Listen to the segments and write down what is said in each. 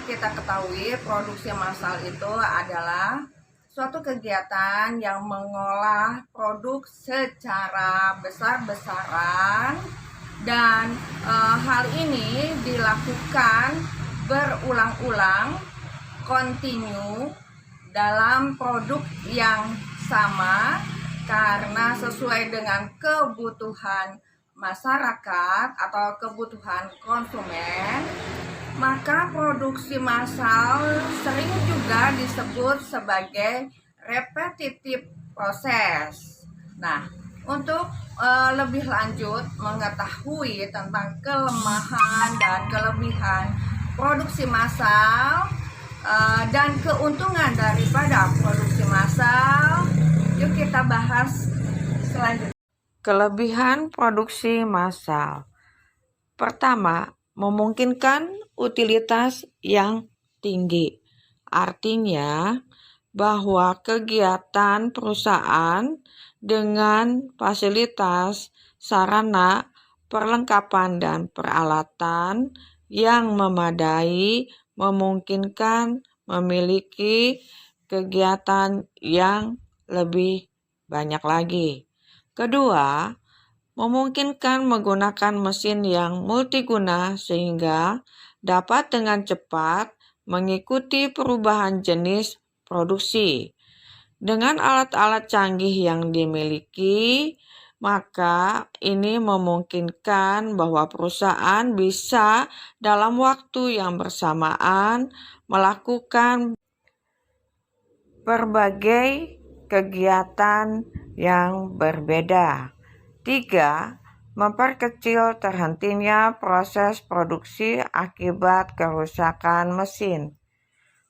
kita ketahui, produksi massal itu adalah suatu kegiatan yang mengolah produk secara besar-besaran dan hal ini dilakukan berulang-ulang, kontinu dalam produk yang sama karena sesuai dengan kebutuhan masyarakat atau kebutuhan konsumen. Maka produksi massal sering juga disebut sebagai repetitif proses. Nah, untuk lebih lanjut mengetahui tentang kelemahan dan kelebihan produksi massal dan keuntungan daripada produksi massal, yuk kita bahas selanjutnya. Kelebihan produksi massal. Pertama, memungkinkan utilitas yang tinggi. Artinya bahwa kegiatan perusahaan dengan fasilitas, sarana, perlengkapan, dan peralatan yang memadai memungkinkan memiliki kegiatan yang lebih banyak lagi. Kedua, memungkinkan menggunakan mesin yang multiguna sehingga dapat dengan cepat mengikuti perubahan jenis produksi. Dengan alat-alat canggih yang dimiliki, maka ini memungkinkan bahwa perusahaan bisa dalam waktu yang bersamaan melakukan berbagai kegiatan yang berbeda. 3. Memperkecil terhentinya proses produksi akibat kerusakan mesin.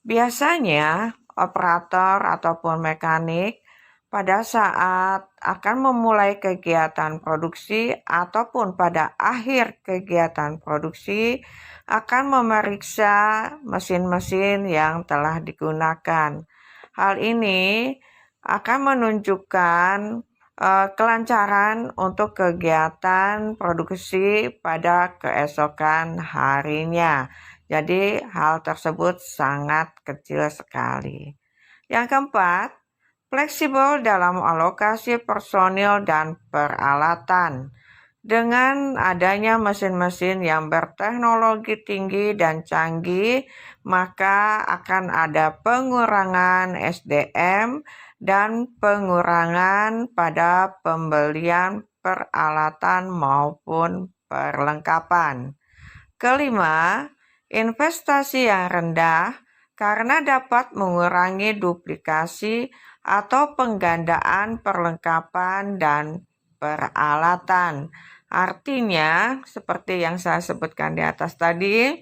Biasanya, operator ataupun mekanik pada saat akan memulai kegiatan produksi ataupun pada akhir kegiatan produksi akan memeriksa mesin-mesin yang telah digunakan. Hal ini akan menunjukkan kelancaran untuk kegiatan produksi pada keesokan harinya. Jadi hal tersebut sangat kecil sekali. Yang keempat, fleksibel dalam alokasi personil dan peralatan. Dengan adanya mesin-mesin yang berteknologi tinggi dan canggih, maka akan ada pengurangan SDM dan pengurangan pada pembelian peralatan maupun perlengkapan. Kelima, investasi yang rendah karena dapat mengurangi duplikasi atau penggandaan perlengkapan dan peralatan. Artinya, seperti yang saya sebutkan di atas tadi,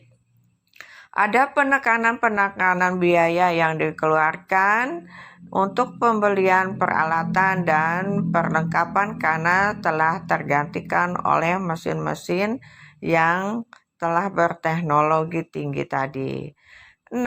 ada penekanan biaya yang dikeluarkan untuk pembelian peralatan dan perlengkapan karena telah tergantikan oleh mesin-mesin yang telah berteknologi tinggi tadi. 6.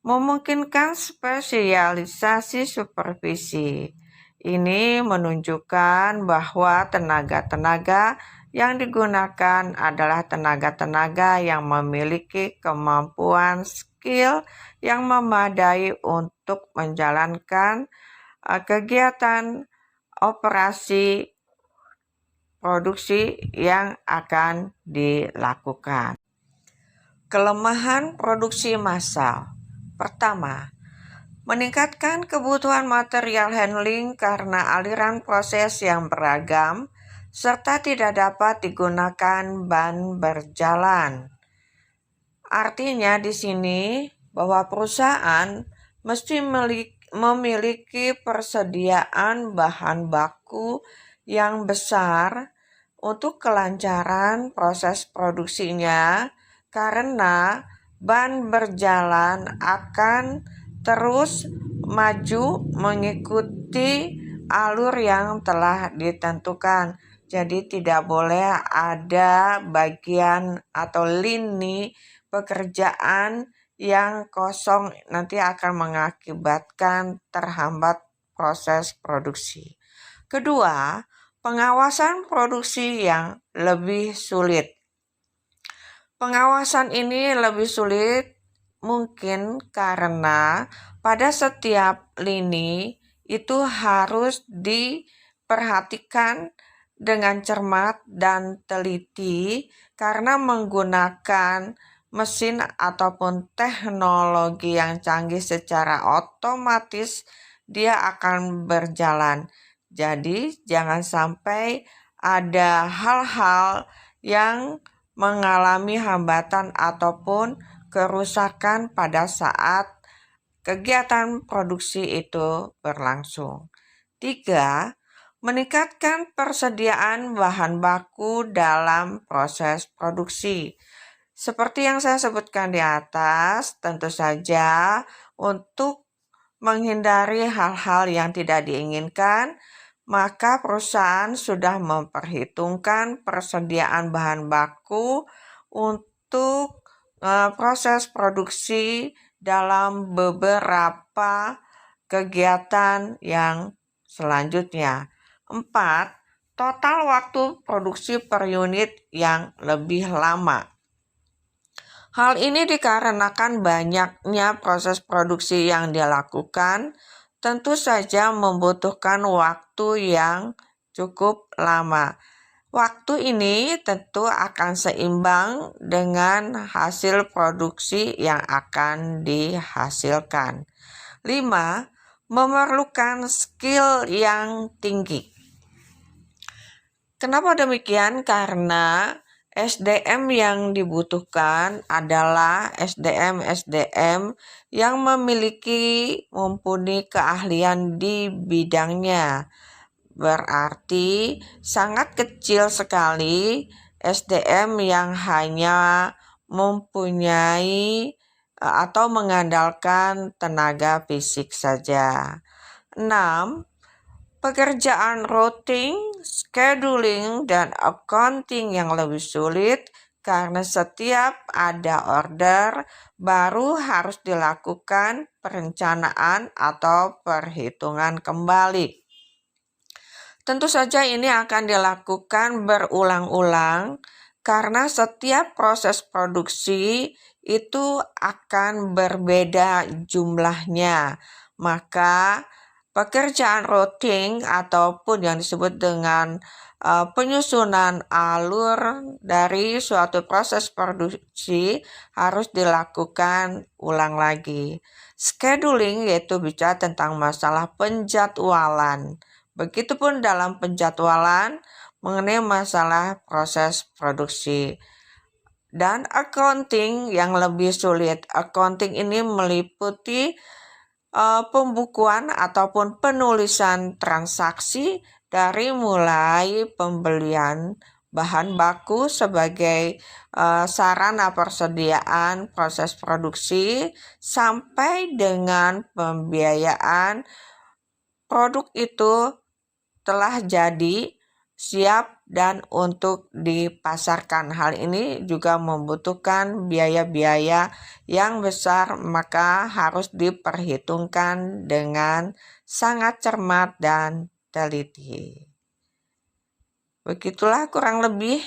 Memungkinkan spesialisasi supervisi. Ini menunjukkan bahwa tenaga-tenaga yang digunakan adalah tenaga-tenaga yang memiliki kemampuan skill yang memadai untuk menjalankan kegiatan operasi produksi yang akan dilakukan. Kelemahan produksi massal. Pertama, meningkatkan kebutuhan material handling karena aliran proses yang beragam serta tidak dapat digunakan ban berjalan. Artinya di sini bahwa perusahaan mesti memiliki persediaan bahan baku yang besar untuk kelancaran proses produksinya karena ban berjalan akan terus maju mengikuti alur yang telah ditentukan. Jadi tidak boleh ada bagian atau lini pekerjaan yang kosong, nanti akan mengakibatkan terhambat proses produksi. Kedua, pengawasan produksi yang lebih sulit. Pengawasan ini lebih sulit mungkin karena pada setiap lini itu harus diperhatikan dengan cermat dan teliti karena menggunakan mesin ataupun teknologi yang canggih secara otomatis dia akan berjalan. Jadi jangan sampai ada hal-hal yang mengalami hambatan ataupun kerusakan pada saat kegiatan produksi itu berlangsung. 3. Meningkatkan persediaan bahan baku dalam proses produksi. Seperti yang saya sebutkan di atas, tentu saja untuk menghindari hal-hal yang tidak diinginkan, maka perusahaan sudah memperhitungkan persediaan bahan baku untuk proses produksi dalam beberapa kegiatan yang selanjutnya. 4. Total waktu produksi per unit yang lebih lama. Hal ini dikarenakan banyaknya proses produksi yang dilakukan, tentu saja membutuhkan waktu yang cukup lama. Waktu ini tentu akan seimbang dengan hasil produksi yang akan dihasilkan. 5. Memerlukan skill yang tinggi. Kenapa demikian? Karena SDM yang dibutuhkan adalah SDM yang memiliki mumpuni keahlian di bidangnya. Berarti sangat kecil sekali SDM yang hanya mempunyai atau mengandalkan tenaga fisik saja. 6. Pekerjaan routing, scheduling, dan accounting yang lebih sulit karena setiap ada order baru harus dilakukan perencanaan atau perhitungan kembali. Tentu saja ini akan dilakukan berulang-ulang karena setiap proses produksi itu akan berbeda jumlahnya. Maka pekerjaan routing ataupun yang disebut dengan penyusunan alur dari suatu proses produksi harus dilakukan ulang lagi. Scheduling yaitu bicara tentang masalah penjadwalan. Begitupun dalam penjadwalan mengenai masalah proses produksi. Dan accounting yang lebih sulit. Accounting ini meliputi pembukuan ataupun penulisan transaksi dari mulai pembelian bahan baku sebagai sarana persediaan proses produksi sampai dengan pembiayaan produk itu telah jadi, siap, dan untuk dipasarkan. Hal ini juga membutuhkan biaya-biaya yang besar, maka harus diperhitungkan dengan sangat cermat dan teliti. Begitulah kurang lebih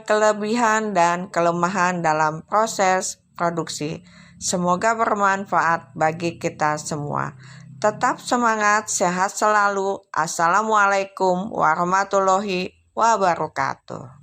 kelebihan dan kelemahan dalam proses produksi. Semoga bermanfaat bagi kita semua. Tetap semangat, sehat selalu. Assalamualaikum warahmatullahi wabarakatuh.